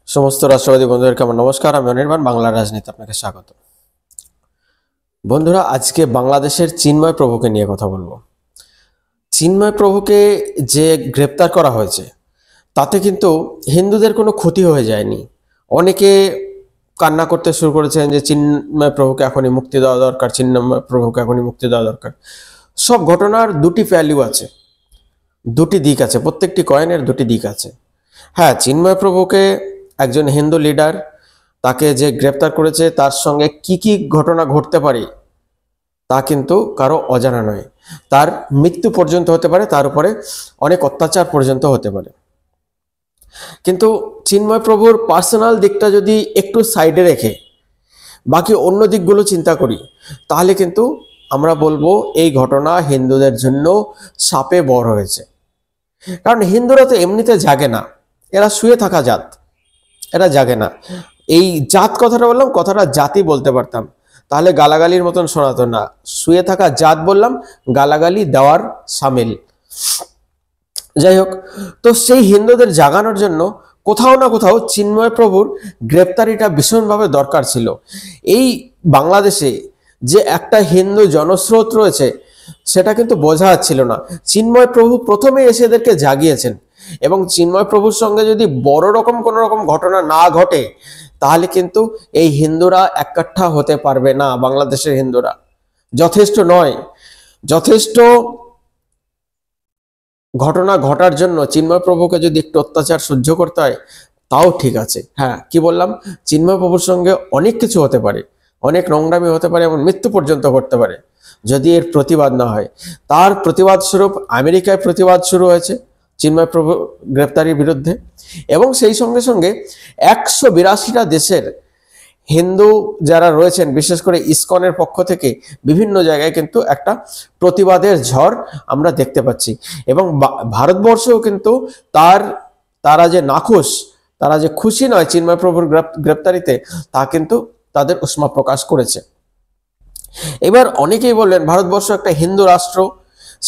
সমস্ত রাষ্ট্রবাদী বন্ধুদেরকে আমার নমস্কার। আমি অনির্বাণ, বাংলা রাজনীতি আপনাকে স্বাগত। বন্ধুরা, আজকে বাংলাদেশের চিন্ময় প্রভুকে নিয়ে কথা বলবো। চিন্ময় প্রভুকে যে গ্রেপ্তার করা হয়েছে তাতে কিন্তু হিন্দুদের কোনো ক্ষতি হয়ে যায়নি। অনেকে কান্না করতে শুরু করেছেন যে চিন্ময় প্রভুকে এখনই মুক্তি দেওয়া দরকার, চিন্ময় প্রভুকে এখনই মুক্তি দেওয়া দরকার। সব ঘটনার দুটি ভ্যালু আছে, দুটি দিক আছে, প্রত্যেকটি কয়েনের দুটি দিক আছে। হ্যাঁ, চিন্ময় প্রভুকে একজন হিন্দু লিডার, তাকে যে গ্রেপ্তার করেছে তার সঙ্গে কি কি ঘটনা ঘটতে পারে তা কিন্তু কারো অজানা নয়। তার মৃত্যু পর্যন্ত হতে পারে, তার উপরে অনেক অত্যাচার পর্যন্ত হতে পারে। কিন্তু চিন্ময় প্রভুর পার্সোনাল দিকটা যদি একটু সাইডে রেখে বাকি অন্য দিকগুলো চিন্তা করি, তাহলে কিন্তু আমরা বলবো এই ঘটনা হিন্দুদের জন্য শাপে বর হয়েছে। কারণ হিন্দুরা তো এমনিতে জাগে না, এরা শুয়ে থাকা জাত, এরা জাগে না। এই জাত কথাটা বললাম, কথাটা জাতি বলতে পারতাম, তাহলে গালাগালির মতন শোনাতো না। শুয়ে থাকা জাত বললাম, গালাগালি দেওয়ার সামিল। যাই হোক, তো সেই হিন্দুদের জাগানোর জন্য কোথাও না কোথাও চিন্ময় প্রভুর গ্রেপ্তারিটা ভীষণভাবে দরকার ছিল। এই বাংলাদেশে যে একটা হিন্দু জনস্রোত রয়েছে সেটা কিন্তু বোঝা যাচ্ছিল না। চিন্ময় প্রভু প্রথমে এসে এদেরকে জাগিয়েছেন, এবং চিন্ময় প্রভুর সঙ্গে যদি বড় রকম কোনো রকম ঘটনা না ঘটে তাহলে কিন্তু এই হিন্দুরা এককাঠা হতে পারবে না। বাংলাদেশের হিন্দুরা যথেষ্ট নয়। যথেষ্ট ঘটনা ঘটার জন্য চিন্ময় প্রভুকে যদি একটু অত্যাচার সহ্য করতে হয় তাও ঠিক আছে। হ্যাঁ, কি বললাম, চিন্ময় প্রভুর সঙ্গে অনেক কিছু হতে পারে, অনেক নোংরামি হতে পারে, এমন মৃত্যু পর্যন্ত ঘটতে পারে যদি এর প্রতিবাদ না হয়। তার প্রতিবাদ স্বরূপ আমেরিকায় প্রতিবাদ শুরু হয়েছে চিন্ময় প্রভু গ্রেপ্তারির বিরুদ্ধে, এবং সেই সঙ্গে সঙ্গে 182টা দেশের হিন্দু যারা রয়েছেন, বিশেষ করে ইসকনের পক্ষ থেকে বিভিন্ন জায়গায় কিন্তু একটা প্রতিবাদের ঝড় আমরা দেখতে পাচ্ছি। এবং ভারতবর্ষেও কিন্তু তারা যে নাখুশ, তারা যে খুশি নয় চিন্ময় প্রভুর গ্রেপ্তারিতে, তা কিন্তু তাদের উষ্মা প্রকাশ করেছে। এবার অনেকেই বললেন ভারতবর্ষ একটা হিন্দু রাষ্ট্র,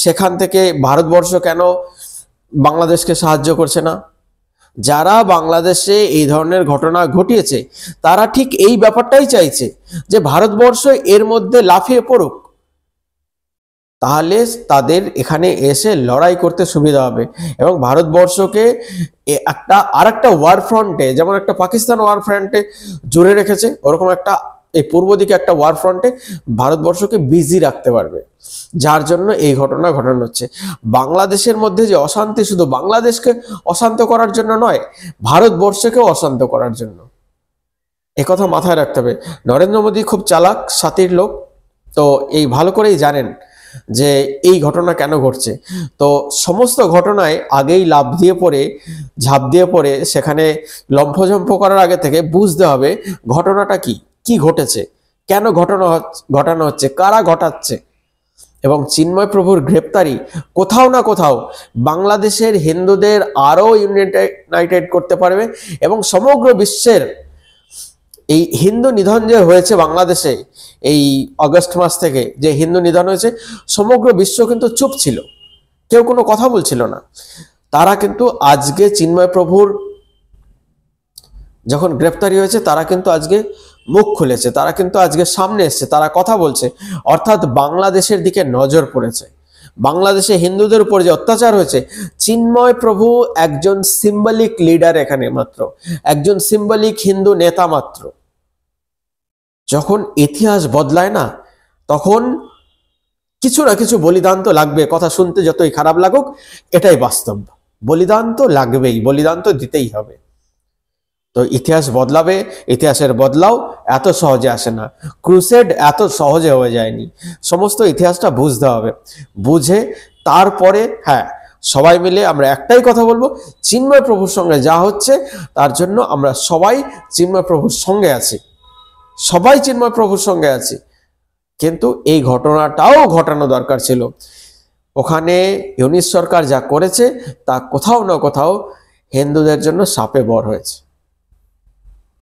সেখান থেকে ভারতবর্ষ কেন বাংলাদেশকে সাহায্য করছে না? যারা বাংলাদেশে এই ধরনের ঘটনা ঘটিয়েছে তারা ঠিক এই ব্যাপারটাই চাইছে যে ভারতবর্ষ এর মধ্যে লাফিয়ে পড়ুক, তাহলে তাদের এখানে এসে লড়াই করতে সুবিধা হবে। এবং ভারতবর্ষকে আরেকটা ওয়ার ফ্রন্টে, যেমন একটা পাকিস্তান ওয়ার ফ্রন্টে জুড়ে রেখেছে, ওরকম একটা এই পূর্ব দিকে একটা ওয়ার ফ্রন্টে ভারতবর্ষকে বিজি রাখতে পারবে, যার জন্য এই ঘটনা ঘটানো হচ্ছে। বাংলাদেশের মধ্যে যে অশান্তি শুধু বাংলাদেশকে অশান্ত করার জন্য নয়, ভারতবর্ষকেও অশান্ত করার জন্য। একথা মাথায় রাখতে হবে। নরেন্দ্র মোদী খুব চালাক সাতির লোক, তো এই ভালো করেই জানেন যে এই ঘটনা কেন ঘটছে। তো সমস্ত ঘটনায় আগেই ঝাঁপ দিয়ে পড়ে সেখানে লম্ফঝম্প করার আগে থেকে বুঝতে হবে ঘটনাটা কি ঘটেছে, কেন ঘটানো হচ্ছে, কারা ঘটাচ্ছে। এবং চিন্ময় প্রভুর গ্রেপ্তারি কোথাও না কোথাও বাংলাদেশের হিন্দুদের আরো ইউনাইটেড করতে পারবে, এবং সমগ্র বিশ্বের এই হিন্দু নিধন যে হয়েছে বাংলাদেশে এই অগস্ট মাস থেকে, যে হিন্দু নিধন হয়েছে, সমগ্র বিশ্ব কিন্তু চুপ ছিল, কেউ কোনো কথা বলছিল না। তারা কিন্তু আজকে চিন্ময় প্রভুর যখন গ্রেপ্তারি হয়েছে তারা কিন্তু আজকে মুখ খুলেছে, তারা কিন্তু আজকে সামনে এসছে, তারা কথা বলছে। অর্থাৎ বাংলাদেশের দিকে নজর পড়েছে। বাংলাদেশে হিন্দুদের উপর যে অত্যাচার হয়েছে, চিন্ময় প্রভু একজন সিম্বলিক লিডার, এখানে মাত্র একজন সিম্বলিক হিন্দু নেতা মাত্র। যখন ইতিহাস বদলায় না, তখন কিছু না কিছু বলিদান তো লাগবে। কথা শুনতে যতই খারাপ লাগুক, এটাই বাস্তব। বলিদান তো লাগবেই, বলিদান তো দিতেই হবে। তো ইতিহাস বদলাবে, ইতিহাসের বদলাও এত সহজে আসে না, ক্রুসেড এত সহজে হয়ে যায়নি। সমস্ত ইতিহাসটা বুঝতে হবে, বুঝে তারপরে হ্যাঁ সবাই মিলে আমরা একটাই কথা বলবো, চিন্ময় প্রভুর সঙ্গে যা হচ্ছে তার জন্য আমরা সবাই চিন্ময় প্রভুর সঙ্গে আছি, সবাই চিন্ময় প্রভুর সঙ্গে আছি। কিন্তু এই ঘটনাটাও ঘটানো দরকার ছিল। ওখানে ইউনিশ সরকার যা করেছে তা কোথাও না কোথাও হিন্দুদের জন্য শাপে বর হয়েছে।